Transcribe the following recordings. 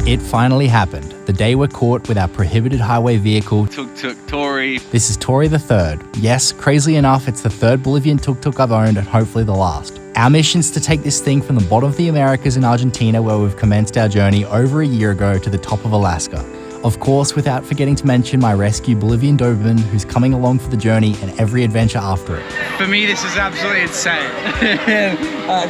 It finally happened. The day we're caught with our prohibited highway vehicle, Tuk-tuk Tory. This is Tory the third. Yes, crazily enough, it's the third Bolivian tuk-tuk I've owned and hopefully the last. Our mission's to take this thing from the bottom of the Americas in Argentina, where we've commenced our journey over a year ago, to the top of Alaska. Of course, without forgetting to mention my rescue Bolivian Doberman, who's coming along for the journey and every adventure after it. For me, this is absolutely insane.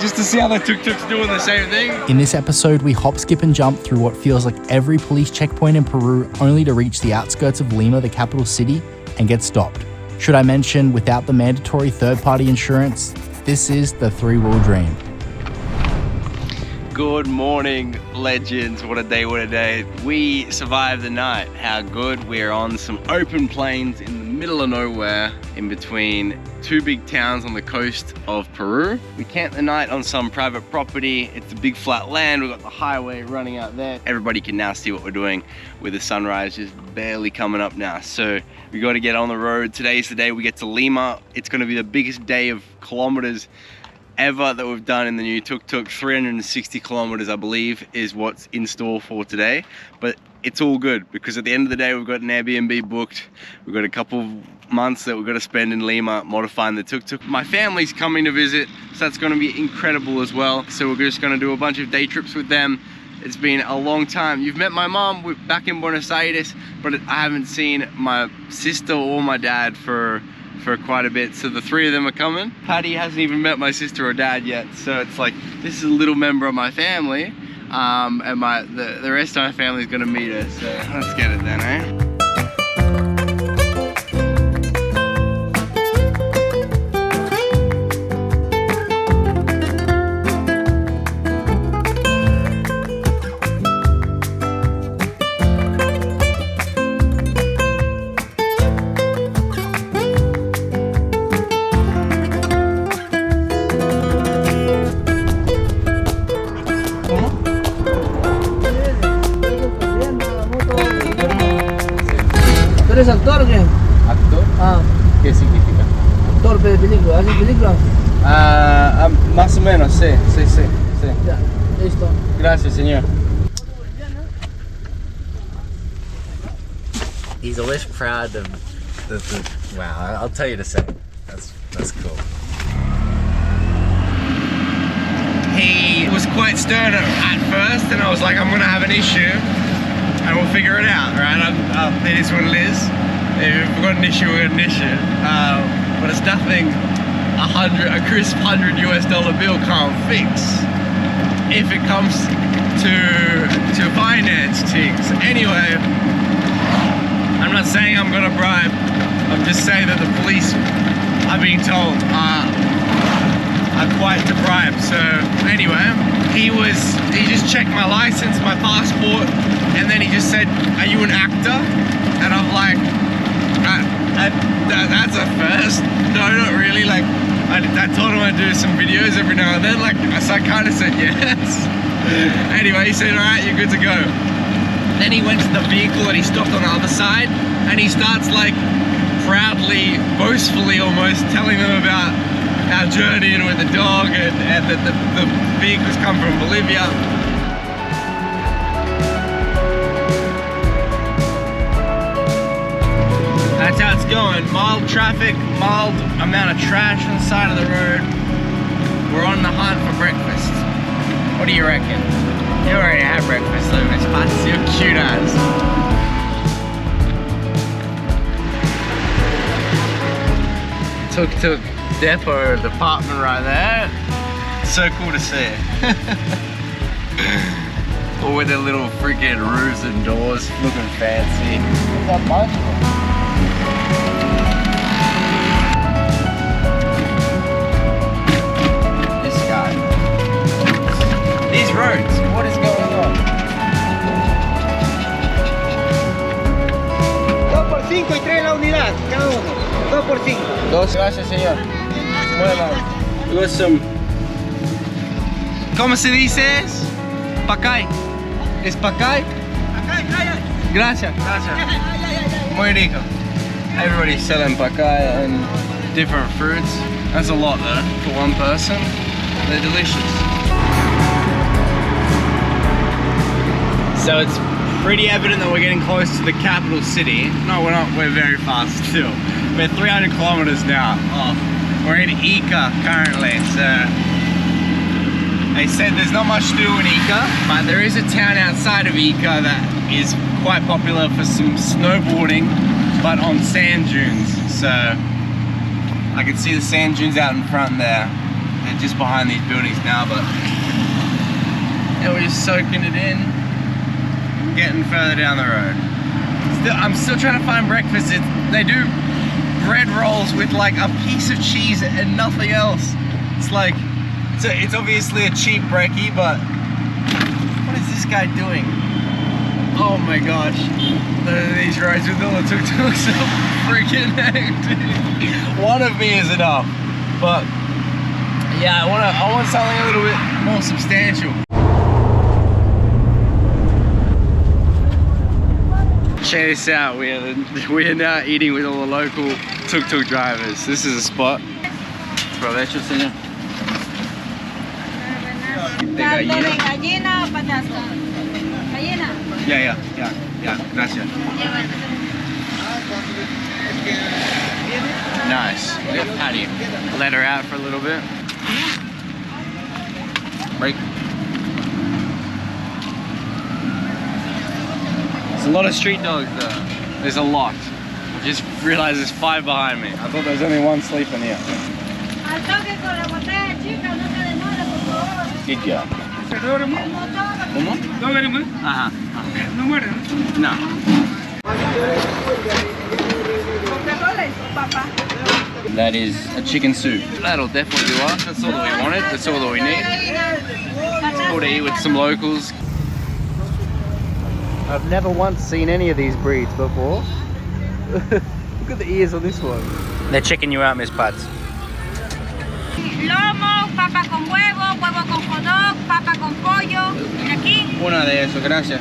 Just to see how the tuk-tuk's doing the same thing. In this episode, we hop, skip and jump through what feels like every police checkpoint in Peru, only to reach the outskirts of Lima, the capital city, and get stopped. Should I mention, without the mandatory third-party insurance, this is the three-wheel dream. Good morning, legends. What a day, what a day. We survived the night. How good. We're on some open plains in the middle of nowhere, in between two big towns on the coast of Peru. We camped the night on some private property. It's a big flat land. We've got the highway running out there. Everybody can now see what we're doing with the sunrise just barely coming up now. So we got to get on the road. Today's the day we get to Lima. It's going to be the biggest day of kilometers ever that we've done in the new tuk-tuk. 360 kilometers, I believe, is what's in store for today. But it's all good, because at the end of the day, we've got an Airbnb booked. We've got a couple of months that we've got to spend in Lima modifying the tuk-tuk. My family's coming to visit, so that's going to be incredible as well. So we're just going to do a bunch of day trips with them. It's been a long time. You've met my mom, we're back in Buenos Aires, but I haven't seen my sister or my dad for quite a bit. So the three of them are coming. Patty hasn't even met my sister or dad yet, so it's like, this is a little member of my family, and the rest of my family is gonna meet her. So let's get it then, eh? ¿Eres actor o qué? ¿Actor? Ah, ¿Qué significa? actor de película. ¿Haces películas? Más o menos, sí. Ya, listo. Gracias, señor. He's always proud of the wow, I'll tell you to say. That's cool. He was quite stern at first, and I was like, I'm gonna have an issue and we'll figure it out, right? It is what it is. If we've got an issue, we've got an issue. But it's nothing a crisp $100 bill can't fix if it comes to finance things. Anyway, I'm not saying I'm gonna bribe. I'm just saying that the police, I've been told, are quite to bribe. So anyway, he just checked my license, my passport, and then he just said, "Are you an actor?" And I'm like, that's a first. No, not really. Like, I told him I'd do some videos every now and then. Like, so I kind of said yes. Anyway, he said, "All right, you're good to go." Then he went to the vehicle and he stopped on the other side, and he starts like proudly, boastfully almost, telling them about our journey and with the dog, and that the vehicles come from Bolivia. That's how it's going. Mild traffic, mild amount of trash on the side of the road. We're on the hunt for breakfast. What do you reckon? You already had breakfast though, Miss Patsy. You're cute ass. Tuk-tuk depot department right there. So cool to see. All with their little freaking roofs and doors, looking fancy. What's that bicycle? This guy. These roads, what is going on? 2 por 5 y 3 la unidad, cada uno. 2 por 5. Dos, gracias, señor. Muy amable. Got some. ¿Cómo se dice? Pacay. ¿Es pacay? Gracias, gracias. Muy rico. Everybody's selling pacay and different fruits. That's a lot though, for one person. They're delicious. So it's pretty evident that we're getting close to the capital city. No, we're not, we're very fast still. We're 300 kilometers now. Oh, we're in Ica currently, so they said there's not much to do in Ica, but there is a town outside of Ica that is quite popular for some snowboarding, but on sand dunes. So I can see the sand dunes out in front there. They're just behind these buildings now, but yeah, we're just soaking it in, getting further down the road. I'm still trying to find breakfast. They do bread rolls with like a piece of cheese and nothing else. It's like, it's obviously a cheap brekkie, but what is this guy doing? Oh my gosh, these roads with all the tuk-tuks are freaking hectic. One of me is enough, but yeah, I want something a little bit more substantial. Check this out, we are now eating with all the local tuk-tuk drivers. This is a spot. Provecho, señor. Caldo de gallina o patatas. Gallina. Yeah, gracias. Nice. We got Patty. Let her out for a little bit. Break. There's a lot of street dogs though. There's a lot. I just realized there's 5 behind me. I thought there was only 1 sleeping here. Ikia. ¿Cómo? Ajá. No muerde, ¿no? No. That is a chicken soup. That'll definitely do us. That's all that we wanted. That's all that we need. Cool to eat with some locals. I've never once seen any of these breeds before. Look at the ears on this one. They're checking you out, Miss Pats. Lomo, papa con huevo, huevo con hot dog, papa con pollo. Y aquí. Una de eso, gracias.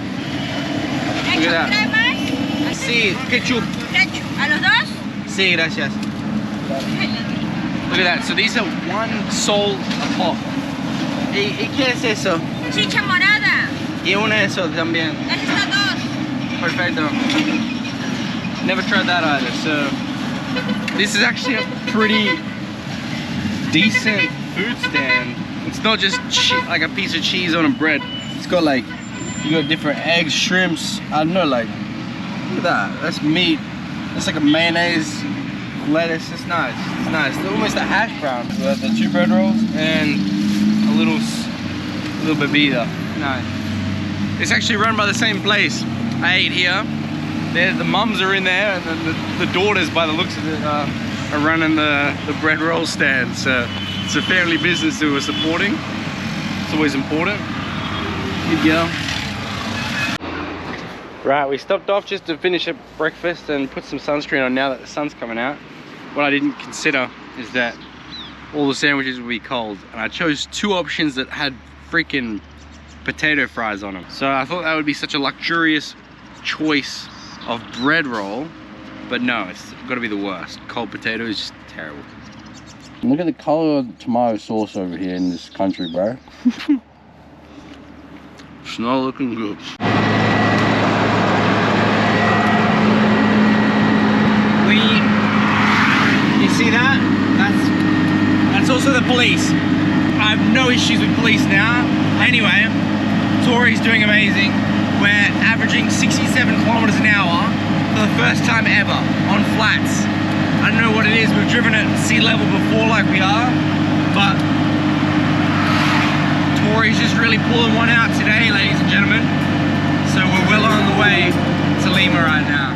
¿Hecho cremas? Sí, ketchup. Ketchup. ¿A los dos? Sí, gracias. Look at that. So these are 1 sol a pop. ¿Y qué es eso? Chicha morada. Y una de eso también. Estas 2. Perfecto. Never tried that either. So this is actually a pretty decent food stand. It's not just like a piece of cheese on a bread. It's got like, you got different eggs, shrimps. I don't know, like, look at that. That's meat. That's like a mayonnaise, lettuce. It's nice. It's nice. It's almost a hash brown. So that's the 2 bread rolls and a little bebida. Nice. It's actually run by the same place. I ate here. The mums are in there, and then the daughters, by the looks of it, are running the bread roll stand. So it's a family business that we're supporting. It's always important. Good girl. Right, we stopped off just to finish up breakfast and put some sunscreen on now that the sun's coming out. What I didn't consider is that all the sandwiches would be cold, and I chose 2 options that had freaking potato fries on them. So I thought that would be such a luxurious choice of bread roll, but no, it's got to be the worst. Cold potato is just terrible. Look at the color of the tomato sauce over here in this country, bro. It's not looking good. You see that? That's also the police. I have no issues with police now. Anyway, Tori's doing amazing. We're averaging 67 kilometers an hour for the first time ever on flats. I don't know what it is. We've driven at sea level before like we are, but Tori's just really pulling one out today, ladies and gentlemen. So we're well on the way to Lima right now.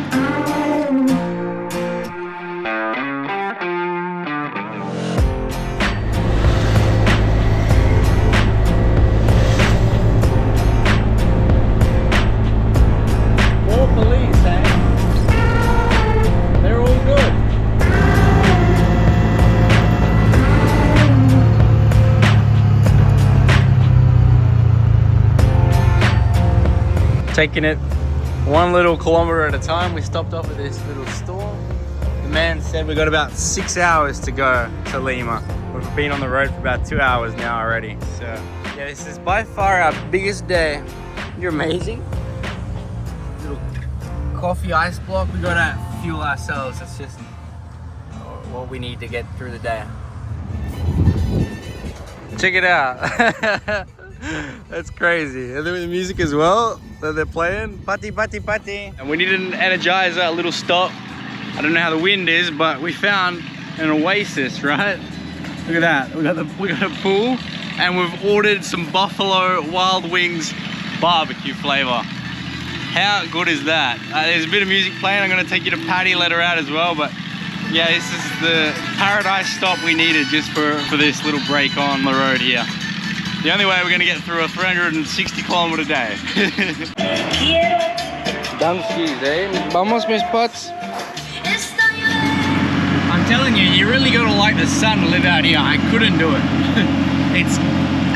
Taking it 1 little kilometer at a time. We stopped off at this little store. The man said we got about 6 hours to go to Lima. We've been on the road for about 2 hours now already. So yeah, this is by far our biggest day. You're amazing. coffee ice block. We gotta fuel ourselves. It's just what we need to get through the day. Check it out. That's crazy. And then with the music as well that they're playing. Pati, pati, pati. And we need an energizer, a little stop. I don't know how the wind is, but we found an Oasis, right? Look at that. We got a pool, and we've ordered some Buffalo Wild Wings barbecue flavor. How good is that? There's a bit of music playing. I'm gonna take you to Patty, let her out as well, but yeah, this is the paradise stop we needed just for this little break on the road here. The only way we're gonna get through a 360-kilometer day. Dumb skis, eh? Vamos, mis pots. I'm telling you, you really gotta like the sun to live out here. I couldn't do it. It's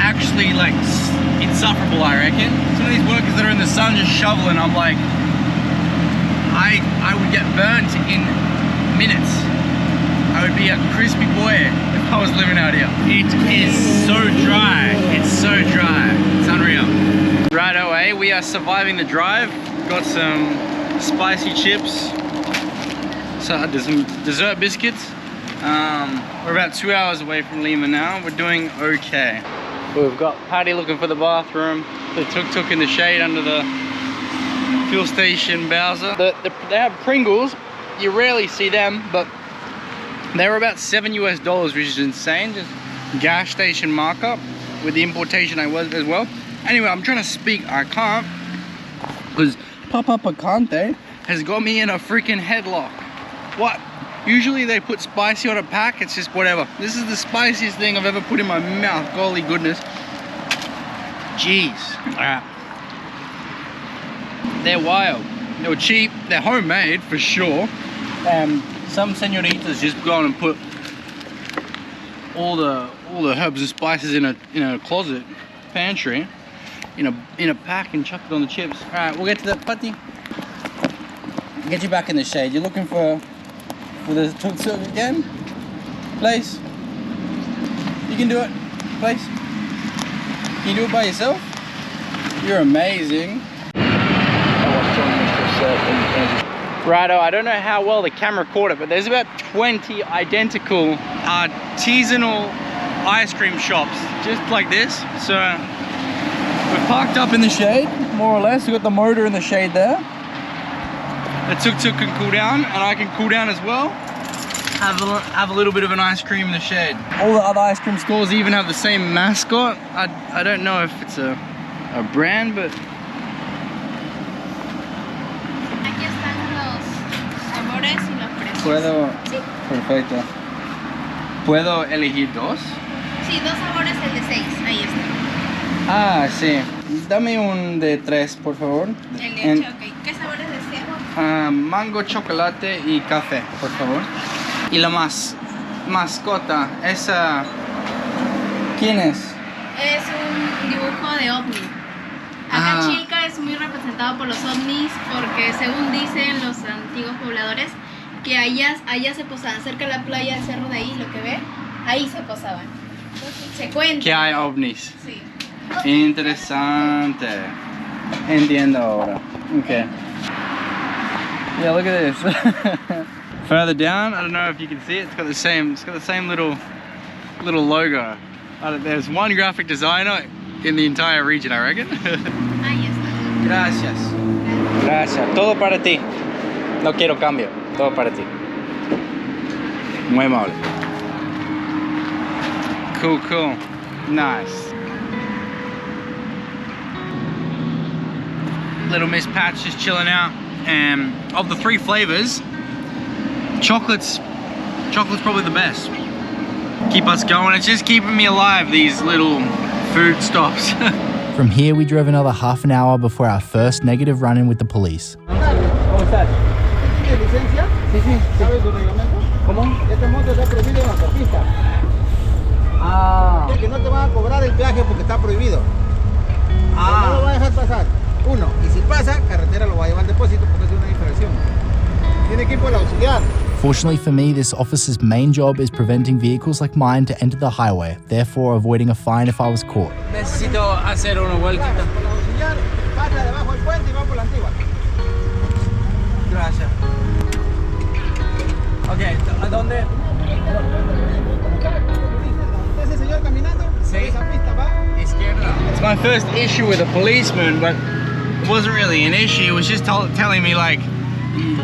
actually like insufferable, I reckon. Some of these workers that are in the sun just shoveling, I'm like, I would get burnt in minutes. I would be a crispy boy if I was living out here. It is so dry. It's so dry. It's unreal. Right away, we are surviving the drive. Got some spicy chips. So there's some dessert biscuits. We're about 2 hours away from Lima now. We're doing okay. We've got Patty looking for the bathroom. The tuk-tuk in the shade under the fuel station Bowser. They have Pringles. You rarely see them, but they were about $7 US, which is insane. Just gas station markup with the importation I was as well. Anyway, I'm trying to speak. I can't because Papa Picante has got me in a freaking headlock. What? Usually they put spicy on a pack. It's just whatever. This is the spiciest thing I've ever put in my mouth. Golly goodness. Jeez. They're wild. They're cheap. They're homemade for sure. Some senoritas just go on and put all the herbs and spices in a closet pantry in a pack and chuck it on the chips. All right, we'll get to that putty. Get you back in the shade. You're looking for the tuk-tuk again? Place. You can do it. Place. Can you do it by yourself? You're amazing. Righto, I don't know how well the camera caught it, but there's about 20 identical artisanal ice cream shops, just like this. So we're parked up in the shade, more or less. We've got the motor in the shade there. The tuk-tuk can cool down, and I can cool down as well. Have a little bit of an ice cream in the shade. All the other ice cream stores even have the same mascot. I don't know if it's a brand, but puedo. Sí. Perfecto. ¿Puedo elegir dos? Sí, 2 sabores, el de 6. Ahí está. Ah, sí. Dame un de 3, por favor. El de 8, ok. ¿Qué sabores desea? Mango, chocolate y café, por favor. Y la mascota, esa... ¿Quién es? Es un dibujo de ovni. Acá Chilca es muy representado por los ovnis porque según dicen los antiguos pobladores que allá se posaban cerca de la playa, el cerro de ahí, lo que ve, ahí se posaban. Se cuenta. Que hay ovnis. Sí. Interesante. Entiendo ahora. Okay. Yeah, look at this. Further down, I don't know if you can see it. It's got the same little logo. There's one graphic designer in the entire region, I reckon. Ahí está. Gracias. Gracias. Todo para ti. No quiero cambio. Todo para ti. Muy amable. Cool. Nice. Little Miss Patch just chilling out. And of the 3 flavors, chocolate's probably the best. Keep us going. It's just keeping me alive, these little food stops. From here, we drove another half an hour before our first negative run-in with the police. ¿Cómo estás? ¿Tienes licencia? Sí. ¿Sabes su reglamento? ¿Cómo? Este monte está prohibido en la autopista. Que no te van a cobrar el peaje porque está prohibido. No lo va a dejar pasar. 1. Y si pasa, carretera lo va a llevar al depósito porque es una infracción. Tiene que ir por el auxiliar. Fortunately for me, this officer's main job is preventing vehicles like mine to enter the highway, therefore avoiding a fine if I was caught. Necesito hacer una vueltita. Por el auxiliar, pasa debajo del puente y va por la antigua. Gracias. Ok, ¿a dónde? Ese señor caminando, Sí. esa pista va. Izquierda. It's my first issue with a policeman, but it wasn't really an issue. It was just telling me like,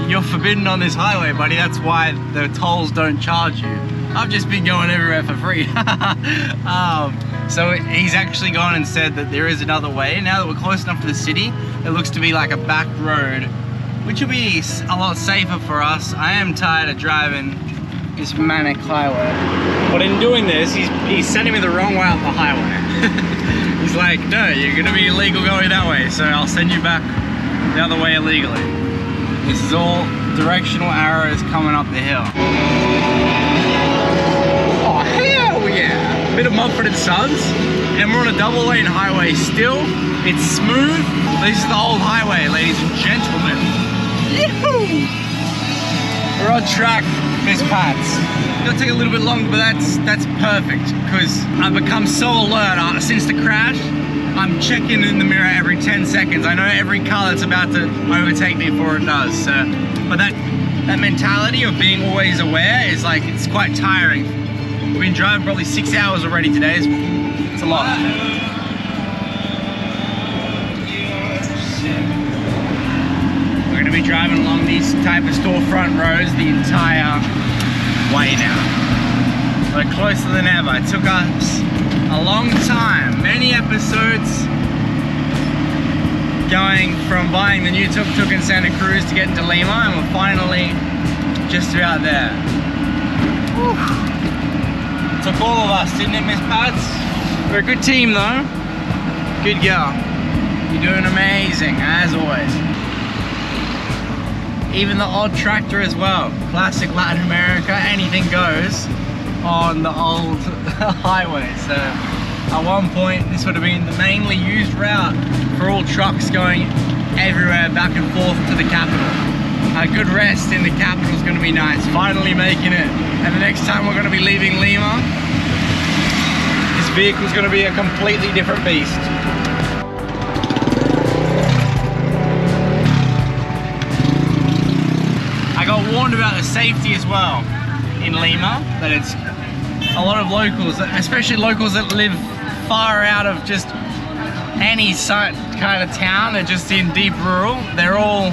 you're forbidden on this highway, buddy. That's why the tolls don't charge you. I've just been going everywhere for free. So he's actually gone and said that there is another way. Now that we're close enough to the city, it looks to be like a back road, which will be a lot safer for us. I am tired of driving this manic highway. But in doing this, he's sending me the wrong way up the highway. He's like, no, you're gonna be illegal going that way, so I'll send you back the other way illegally. This is all directional arrows coming up the hill. Oh, hell yeah! Bit of Mumford & Sons, and we're on a double lane highway still. It's smooth. This is the old highway, ladies and gentlemen. Yahoo! We're on track, Miss Pats. It'll take a little bit longer, but that's perfect, because I've become so alert since the crash. I'm checking in the mirror every 10 seconds. I know every car that's about to overtake me before it does. So, but that mentality of being always aware is like, it's quite tiring. We've been driving probably 6 hours already today. It's a lot. We're gonna be driving along these type of storefront roads the entire way now. We're closer than ever. It took us a long time, many episodes, going from buying the new tuk-tuk in Santa Cruz to getting to Lima, and we're finally just about there. Whew. Took all of us, didn't it, Miss Pads? We're a good team though. Good girl. You're doing amazing, as always. Even the odd tractor as well. Classic Latin America, anything goes on the old highway. So at one point this would have been the mainly used route for all trucks going everywhere back and forth to the capital. A good rest in the capital is going to be nice. Finally making it. And the next time we're going to be leaving Lima, this vehicle is going to be a completely different beast. I got warned about the safety as well in Lima, that it's a lot of locals, especially locals that live far out of just any kind of town, they're just in deep rural, they're all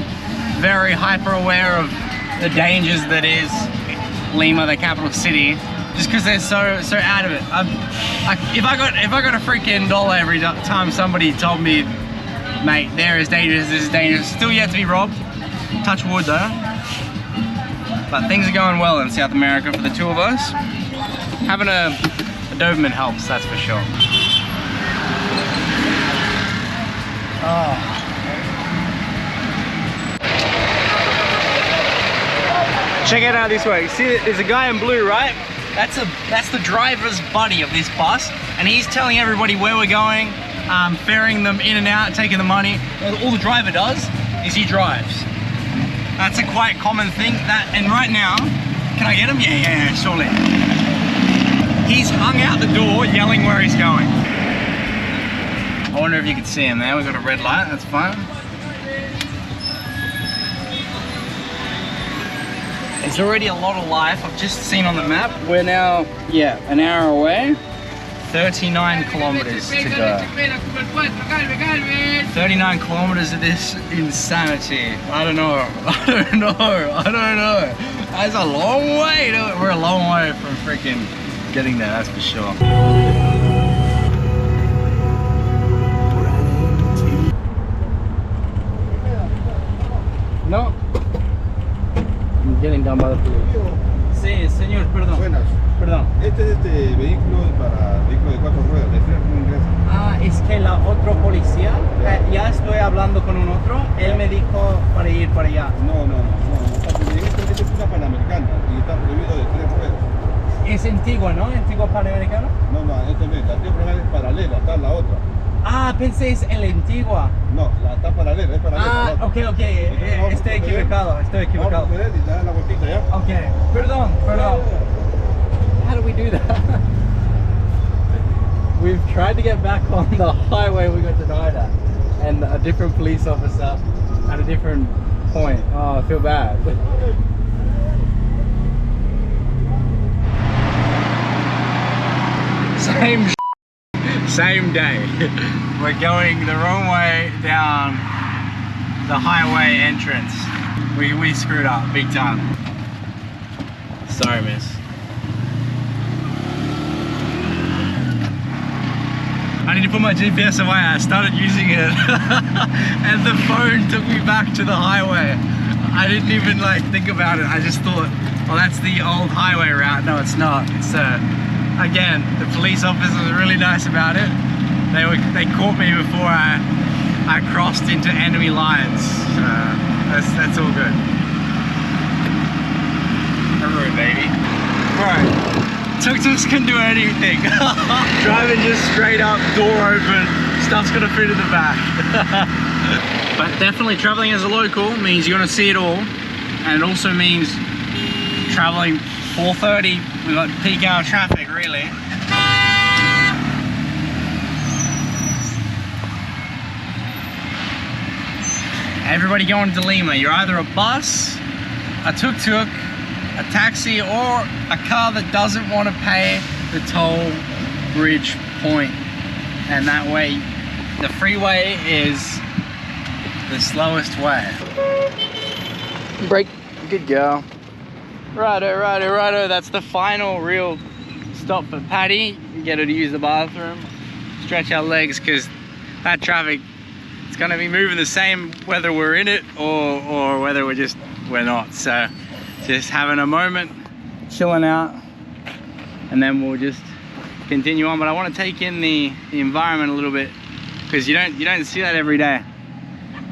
very hyper aware of the dangers that is Lima, the capital city, just because they're so out of it. If I got a freaking dollar every time somebody told me, mate, there is dangerous, this is dangerous, still yet to be robbed, touch wood though. But things are going well in South America for the two of us. Having a Doberman helps, that's for sure. Oh. Check it out this way. See, there's a guy in blue, right? That's the driver's buddy of this bus, and he's telling everybody where we're going, ferrying them in and out, taking the money. All the driver does is he drives. That's a quite common thing. And right now, can I get him? Yeah, surely. He's hung out the door yelling where he's going. I wonder if you can see him there. We've got a red light, that's fine. It's already a lot of life. I've just seen on the map. We're now, an hour away. 39 kilometers to go. 39 kilometers of this insanity. I don't know. That's a long way. We're a long way from freaking getting there, that's for sure. No. I'm getting done by the police. Sí, señor, perdón. Buenas. Perdón. Este vehículo para vehículo de 4 ruedas, de freno, no ingresa. Ah, es que la otro policía, ya estoy hablando con un otro, él me dijo para ir para allá. No, está prohibido. Esta es una panamericana y está prohibido de 3 ruedas. Es antigua, ¿no? ¿Antigua panamericana? No, esta no es, la antigua es paralela, está la otra. Ah, pensé es el antigua. No, está paralela, es paralela. Ah, ok, estoy equivocado. Vamos a proceder y dar la vueltita ya. Ok, perdón. How do we do that? We've tried to get back on the highway we got denied at, and a different police officer at a different point. Oh, I feel bad. Same day. We're going the wrong way down the highway entrance. We screwed up big time. Sorry, miss. I need to put my GPS away. I started using it and the phone took me back to the highway. I didn't even like think about it. I just thought, well, that's the old highway route. No, it's not. It's again, the police officers were really nice about it. They caught me before I crossed into enemy lines. That's all good. Peru, baby. Right. Tuk-tuks can do anything. Driving just straight up, door open, stuff's gonna fit in the back. But definitely traveling as a local means you're gonna see it all. And it also means traveling 4:30, we got peak hour traffic really. Everybody going to Lima, you're either a bus, a tuk-tuk, a taxi, or a car that doesn't want to pay the toll bridge point. And that way, the freeway is the slowest way. Brake, good girl. Righto, righto, righto. That's the final real stop for Patty. Get her to use the bathroom, stretch our legs, because that traffic, it's gonna be moving the same whether we're in it or whether we're not. So just having a moment, chilling out, and then we'll just continue on. But I want to take in the environment a little bit, because you don't see that every day.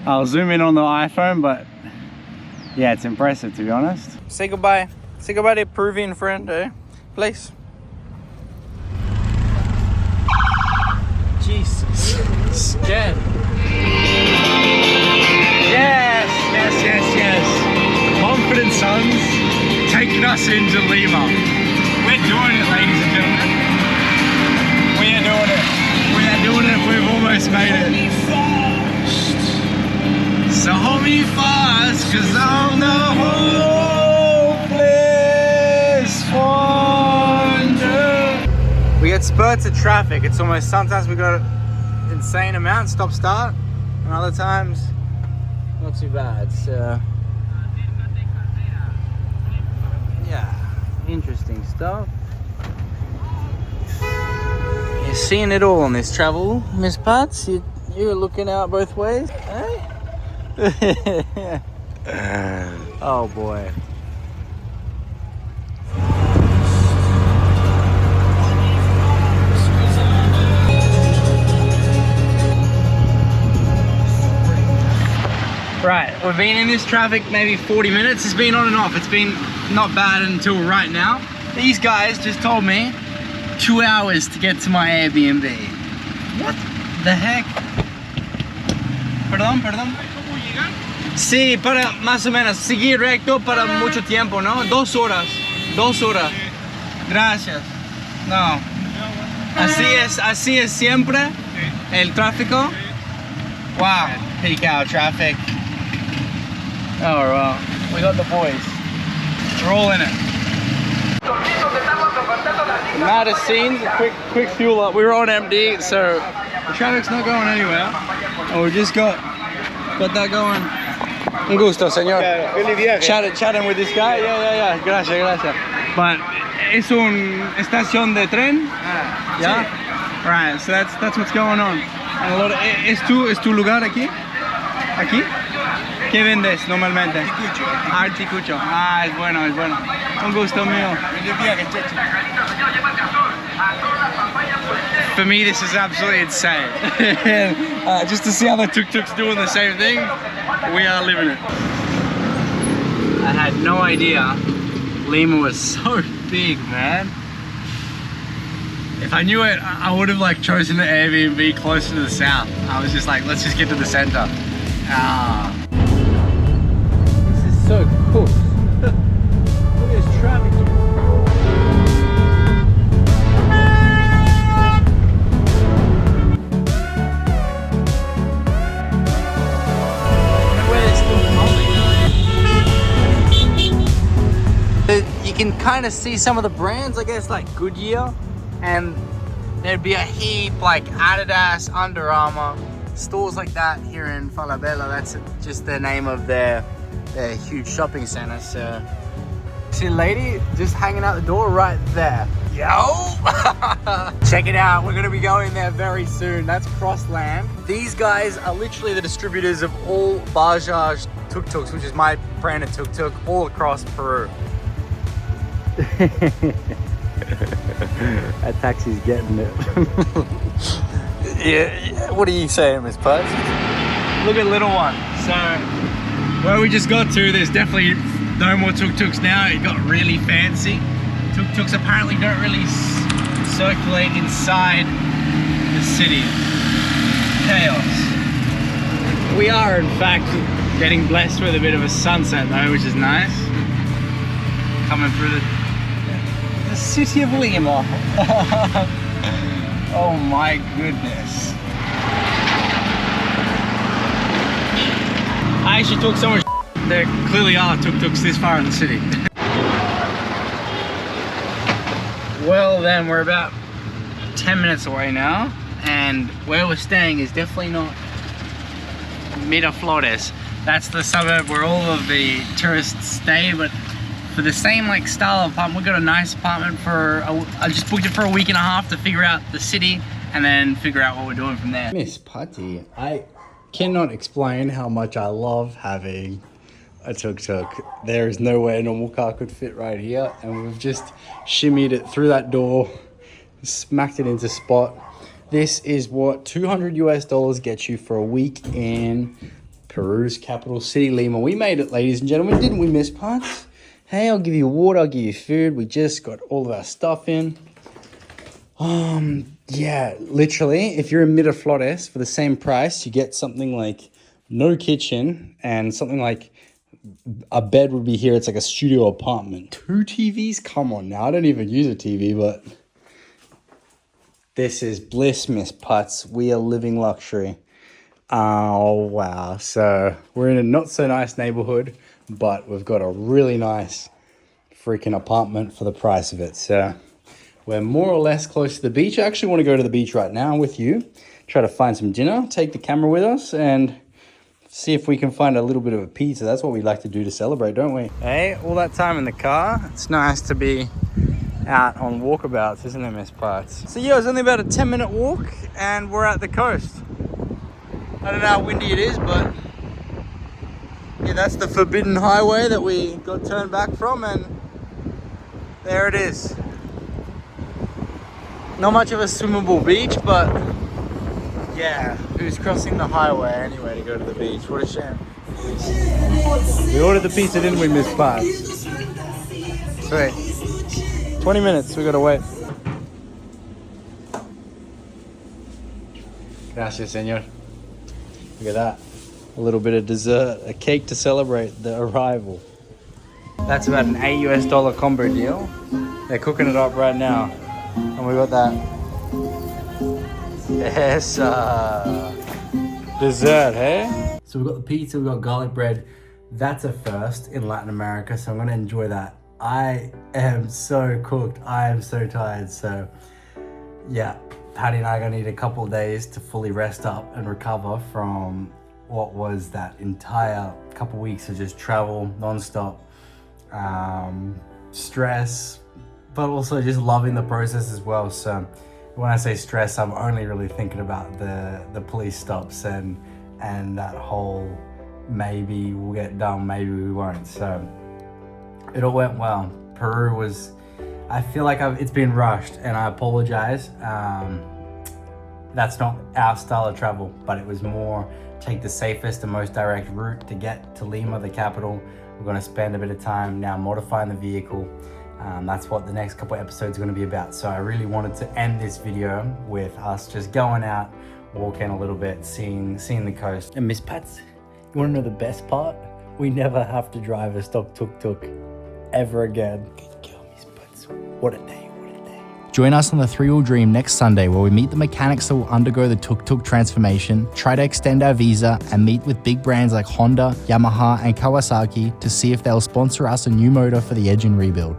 I'll zoom in on the iPhone, but yeah, it's impressive, to be honest. Say goodbye. Say goodbye to your Peruvian friend, eh? Please. Jesus. Scared. Yes, yes, yes, yes. Confident sons taking us into Lima. We're doing it, ladies and gentlemen. We are doing it. We are doing it. We've almost made it. So hold me fast, cause I'm the hopeless wonder. We get spurts of traffic. It's almost, sometimes we got an insane amount, stop start, and other times not too bad. So yeah, interesting stuff. You're seeing it all on this travel, Miss Pats. You're looking out both ways, eh? Oh boy. Right, we've been in this traffic maybe 40 minutes. It's been on and off. It's been not bad until right now. These guys just told me 2 hours to get to my Airbnb. What the heck? Perdón, perdón. Sí, para más o menos seguir recto para mucho tiempo, ¿no? 2 horas. 2 horas. Gracias. No. Así es siempre el tráfico. Wow. Peak hour traffic. Oh well, we got the boys. We're all in it. Maddest scenes, quick fuel up. We were on empty, so the traffic's not going anywhere. And we just got that going. Un gusto, señor. Chatting with this guy. Yeah. Gracias. But es un estación de tren. Yeah. Sí. Right. So that's what's going on. And a lot of, ¿es tu lugar aquí? Aquí? ¿Qué vendes normalmente? Articucho. Ah, es bueno. Un gusto mío. For me, this is absolutely insane. Just to see other tuk-tuks doing the same thing, we are living it. I had no idea Lima was so big, man. If I knew it, I would have like chosen the Airbnb closer to the south. I was just like, let's just get to the center. This is so cool. Look at this traffic. Where it's still coming. kind of see some of the brands, I guess, like Goodyear, and there'd be a heap like Adidas, Under Armour, stores like that here in Falabella. That's just the name of their huge shopping center. So see a lady just hanging out the door right there. Yo! Check it out, we're gonna be going there very soon. That's Crossland. These guys are literally the distributors of all Bajaj tuk-tuks, which is my brand of tuk-tuk, all across Peru. That taxi's getting it. Yeah, what are you saying, Miss Putz? Look at little one. So where we just got to, there's definitely no more tuk-tuks now. It got really fancy. Tuk-tuks apparently don't really circulate inside the city. Chaos. We are in fact getting blessed with a bit of a sunset though, which is nice. Coming through the city of Lima. Oh my goodness. I actually took so much. There clearly are tuk-tuks this far in the city. Well then, we're about 10 minutes away now, and where we're staying is definitely not Miraflores. That's the suburb where all of the tourists stay, but for the same like style of apartment, we got a nice apartment for, I just booked it for a week and a half to figure out the city and then figure out what we're doing from there. Miss Putty, I cannot explain how much I love having a tuk-tuk. There is no way a normal car could fit right here, and we've just shimmied it through that door, smacked it into spot. This is what $200 US gets you for a week in Peru's capital city, Lima. We made it, ladies and gentlemen, didn't we, Miss Putz? Hey, I'll give you water, I'll give you food. We just got all of our stuff in. Yeah, literally, if you're in Miraflores, for the same price, you get something like no kitchen and something like a bed would be here. It's like a studio apartment. 2 TVs? Come on now. I don't even use a TV, but this is bliss, Miss Putz. We are living luxury. Oh, wow. So we're in a not so nice neighborhood, but we've got a really nice freaking apartment for the price of it. So we're more or less close to the beach. I actually want to go to the beach right now with you, try to find some dinner, take the camera with us, and see if we can find a little bit of a pizza. That's what we like to do to celebrate, don't we? Hey, all that time in the car, it's nice to be out on walkabouts, isn't it, Miss Putz? So yeah, it's only about a 10-minute walk and we're at the coast. I don't know how windy it is, but yeah, that's the forbidden highway that we got turned back from, and there it is. Not much of a swimmable beach, but yeah, who's crossing the highway anyway to go to the beach? What a shame. We ordered the pizza, didn't we, Miss Putz? Sweet. 20 minutes, we gotta wait. Gracias, señor. Look at that. A little bit of dessert, a cake to celebrate the arrival. That's about an $8 US combo deal. They're cooking it up right now. And we got that. Yes, dessert, hey? So we've got the pizza, we've got garlic bread. That's a first in Latin America, so I'm gonna enjoy that. I am so cooked. I am so tired. So yeah, Patty and I are gonna need a couple of days to fully rest up and recover from what was that entire couple weeks of just travel non-stop, stress, but also just loving the process as well. So when I say stress, I'm only really thinking about the police stops and that whole maybe we'll get done, maybe we won't. So it all went well. Peru was, I feel like it's been rushed, and I apologize. That's not our style of travel, but it was more take the safest and most direct route to get to Lima, the capital. We're gonna spend a bit of time now modifying the vehicle. That's what the next couple episodes are gonna be about. So I really wanted to end this video with us just going out, walking a little bit, seeing the coast. And Miss Putz, you wanna know the best part? We never have to drive a stock tuk-tuk ever again. Good girl, Miss Putz. What a day. Join us on the 3-Wheel Dream next Sunday, where we meet the mechanics that will undergo the tuk-tuk transformation, try to extend our visa, and meet with big brands like Honda, Yamaha, and Kawasaki to see if they'll sponsor us a new motor for the engine rebuild.